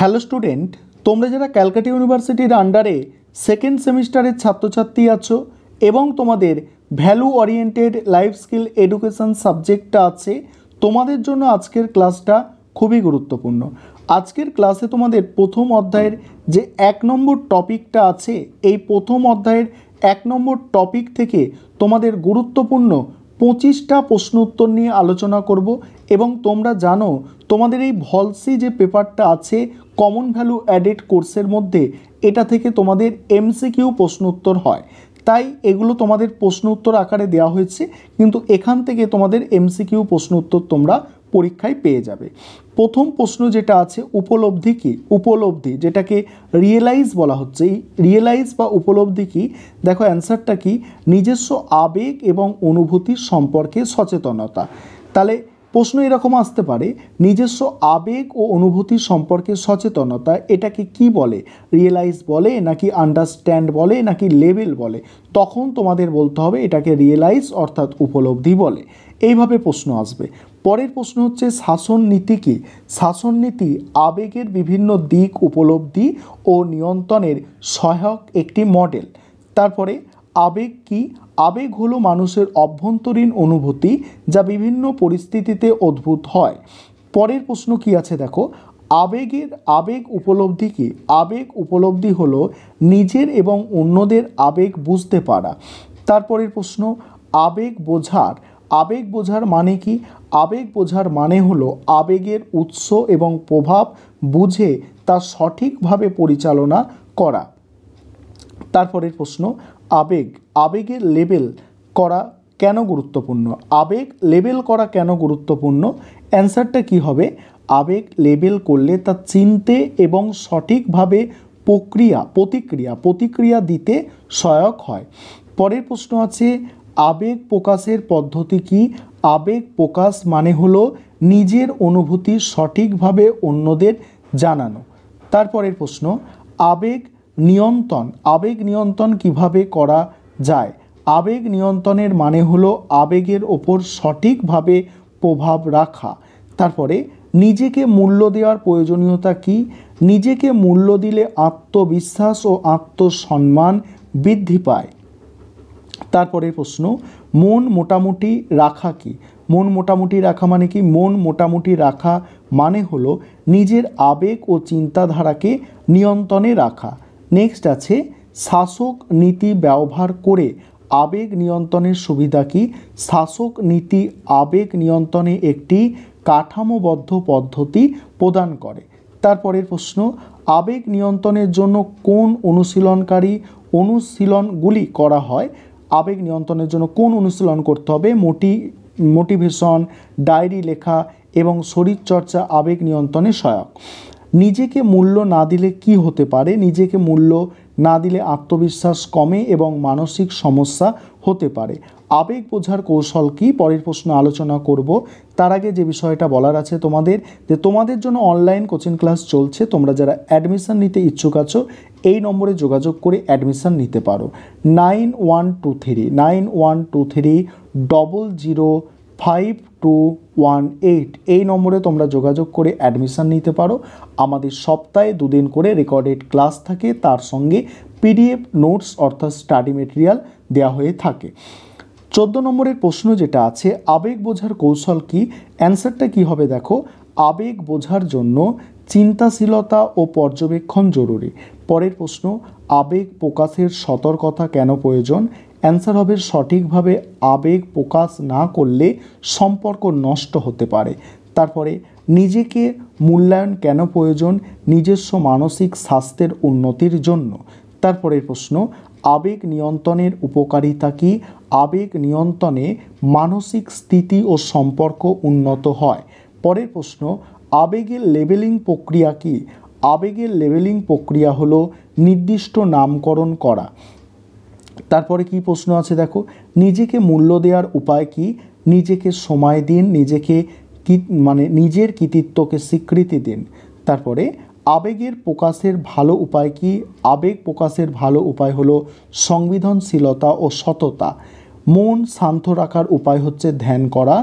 Hello student, তোমরা যারা ক্যালকাটা ইউনিভার্সিটির আন্ডারে সেকেন্ড সেমিস্টারের ছাত্রছাত্রী আছো এবং তোমাদের value oriented life skill education সাবজেক্টটা আছে, তোমাদের জন্য আজকের ক্লাসটা খুবই গুরুত্বপূর্ণ। আজকের ক্লাসে তোমাদের প্রথম অধ্যায়ের যে 1 নম্বর টপিকটা আছে, এই প্রথম অধ্যায়ের 1 নম্বর টপিক থেকে তোমাদের গুরুত্বপূর্ণ 25টা প্রশ্ন উত্তর নিয়ে আলোচনা করব। এবং তোমরা জানো তোমাদের এই ভলসি যে পেপারটা আছে কমন ভ্যালু অ্যাডেড কোর্সের মধ্যে, এটা থেকে তোমাদের এমসিকিউ প্রশ্ন উত্তর হয়, তাই এগুলো তোমাদের প্রশ্ন উত্তর আকারে দেওয়া হয়েছে, কিন্তু এখান থেকে তোমাদের এমসিকিউ প্রশ্ন উত্তর তোমরা পরীক্ষায় পেয়ে যাবে। প্রথম প্রশ্ন যেটা আছে, উপলব্ধি কি? উপলব্ধি, যেটাকে রিয়েলাইজ বলা হচ্ছে, এই রিয়েলাইজ বা উপলব্ধি কি? দেখো অ্যান্সারটা কি, নিজস্ব আবেগ এবং অনুভূতির সম্পর্কে সচেতনতা। তাহলে প্রশ্ন এরকম আসতে পারে, নিজস্ব আবেগ ও অনুভূতির সম্পর্কে সচেতনতা, এটাকে কি বলে? রিয়েলাইজ বলে, নাকি আন্ডারস্ট্যান্ড বলে, নাকি লেভেল বলে? তখন তোমাদের বলতে হবে এটাকে রিয়েলাইজ অর্থাৎ উপলব্ধি বলে। এইভাবে প্রশ্ন আসবে। পরের প্রশ্ন হচ্ছে, শাসন নীতি কি? শাসন নীতি আবেগের বিভিন্ন দিক উপলব্ধি ও নিয়ন্ত্রণের সহায়ক একটি মডেল। তারপরে আবেগ কি? আবেগ হলো মানুষের অভ্যন্তরীণ অনুভূতি যা বিভিন্ন পরিস্থিতিতে উদ্ভূত হয়। পরের প্রশ্ন কি আছে দেখো, আবেগ উপলব্ধি কি? আবেগ উপলব্ধি হলো নিজের এবং অন্যদের আবেগ বুঝতে পারা। তারপরের প্রশ্ন, আবেগ বোঝার মানে কি? আবেগ বোঝার মানে হলো আবেগের উৎস এবং প্রভাব বুঝে তা সঠিকভাবে পরিচালনা করা। তারপরের প্রশ্ন, আবেগের লেবেল করা কেন গুরুত্বপূর্ণ? আবেগ লেবেল করা কেন গুরুত্বপূর্ণ? অ্যান্সারটা কি হবে, আবেগ লেবেল করলে তা চিনতে এবং সঠিকভাবে প্রতিক্রিয়া দিতে সহায়ক হয়। পরের প্রশ্ন আছে, আবেগ প্রকাশের পদ্ধতি কি? আবেগ প্রকাশ মানে হলো নিজের অনুভূতি সঠিকভাবে অন্যদের জানানো। তারপরের প্রশ্ন, আবেগ নিয়ন্ত্রণ কিভাবে করা যায়? আবেগ নিয়ন্ত্রণের মানে হলো আবেগের ওপর সঠিকভাবে প্রভাব রাখা। তারপরে নিজেকে মূল্য দেওয়ার প্রয়োজনীয়তা কি? নিজেকে মূল্য দিলে আত্মবিশ্বাস ও আত্মসম্মান বৃদ্ধি পায়। তারপরের প্রশ্ন, মন মোটামুটি রাখা কি? মন মোটামুটি রাখা মানে কি? মন মোটামুটি রাখা মানে হলো নিজের আবেগ ও চিন্তাধারাকে নিয়ন্ত্রণে রাখা। নেক্সট আছে, শাসক নীতি ব্যবহার করে আবেগ নিয়ন্ত্রণের সুবিধা কি? শাসক নীতি আবেগ নিয়ন্ত্রণে একটি কাঠামোবদ্ধ পদ্ধতি প্রদান করে। তারপরের প্রশ্ন, আবেগ নিয়ন্ত্রণের জন্য কোন অনুশীলনগুলি করা হয়? আবেগ নিয়ন্ত্রণের জন্য কোন অনুশীলন করতে হবে? মোটিভেশন, ডায়েরি লেখা এবং শরীরচর্চা আবেগ নিয়ন্ত্রণে সহায়ক। নিজেকে মূল্য না দিলে কি হতে পারে? নিজেকে মূল্য না দিলে আত্মবিশ্বাস কমে এবং মানসিক সমস্যা হতে পারে। আবেগ বোঝার কৌশল কি? পরের প্রশ্ন আলোচনা করব। তার আগে যে বিষয়টা বলার আছে তোমাদের, যে তোমাদের জন্য অনলাইন কোচিং ক্লাস চলছে। তোমরা যারা অ্যাডমিশন নিতে ইচ্ছুক আছো, এই নম্বরে যোগাযোগ করে অ্যাডমিশন নিতে পারো। 9123005218 এই নম্বরে তোমরা যোগাযোগ করে অ্যাডমিশন নিতে পারো। আমাদের সপ্তাহে 2 দিন করে রেকর্ডেড ক্লাস থাকে, তার সঙ্গে পিডিএফ নোটস অর্থাৎ স্টাডি মেটেরিয়াল দেওয়া হয়ে থাকে। 14 নম্বরের প্রশ্ন যেটা আছে, আবেগ বোঝার কৌশল কি? অ্যান্সারটা কি হবে দেখো, আবেগ বোঝার জন্য চিন্তাশীলতা ও পর্যবেক্ষণ জরুরি। পরের প্রশ্ন, আবেগ প্রকাশের সতর্কতা কেন প্রয়োজন? অ্যান্সার হবে, সঠিকভাবে আবেগ প্রকাশ না করলে সম্পর্ক নষ্ট হতে পারে। তারপরে নিজেকে মূল্যায়ন কেন প্রয়োজন? নিজস্ব মানসিক স্বাস্থ্যের উন্নতির জন্য। তারপরের প্রশ্ন, আবেগ নিয়ন্ত্রণের উপকারিতা কি? আবেগ নিয়ন্ত্রণে মানসিক স্থিতি ও সম্পর্ক উন্নত হয়। পরের প্রশ্ন, আবেগের লেবেলিং প্রক্রিয়া কি? আবেগের লেবেলিং প্রক্রিয়া হলো নির্দিষ্ট নামকরণ করা। তারপরে কি প্রশ্ন আছে দেখো, নিজেকে মূল্য দেওয়ার উপায় কি? নিজেকে সময় দিন, নিজের কৃতিত্বকে স্বীকৃতি দিন। তারপরে আবেগের প্রকাশের ভালো উপায় কি? আবেগ প্রকাশের ভালো উপায় হলো সংবেদনশীলতা ও সততা। মন শান্ত রাখার উপায় হচ্ছে ধ্যান করা।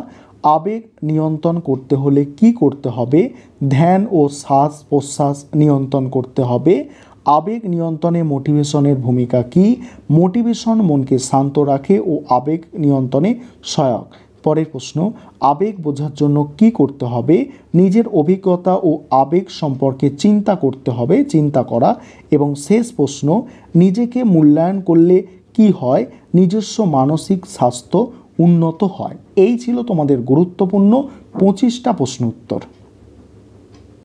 আবেগ নিয়ন্ত্রণ করতে হলে কি করতে হবে? ধ্যান ও শ্বাস প্রশ্বাস নিয়ন্ত্রণ করতে হবে। আবেগ নিয়ন্ত্রণে মোটিভেশনের ভূমিকা কি? মোটিভেশন মনকে শান্ত রাখে ও আবেগ নিয়ন্ত্রণে সহায়ক। পরের প্রশ্ন, আবেগ বোঝার জন্য কি করতে হবে? নিজের অভিজ্ঞতা ও আবেগ সম্পর্কে চিন্তা করতে হবে, চিন্তা করা। এবং শেষ প্রশ্ন, নিজেকে মূল্যায়ন করলে কি হয়? নিজস্ব মানসিক স্বাস্থ্য উন্নত হয়। এই ছিল তোমাদের গুরুত্বপূর্ণ 25টা প্রশ্ন উত্তর।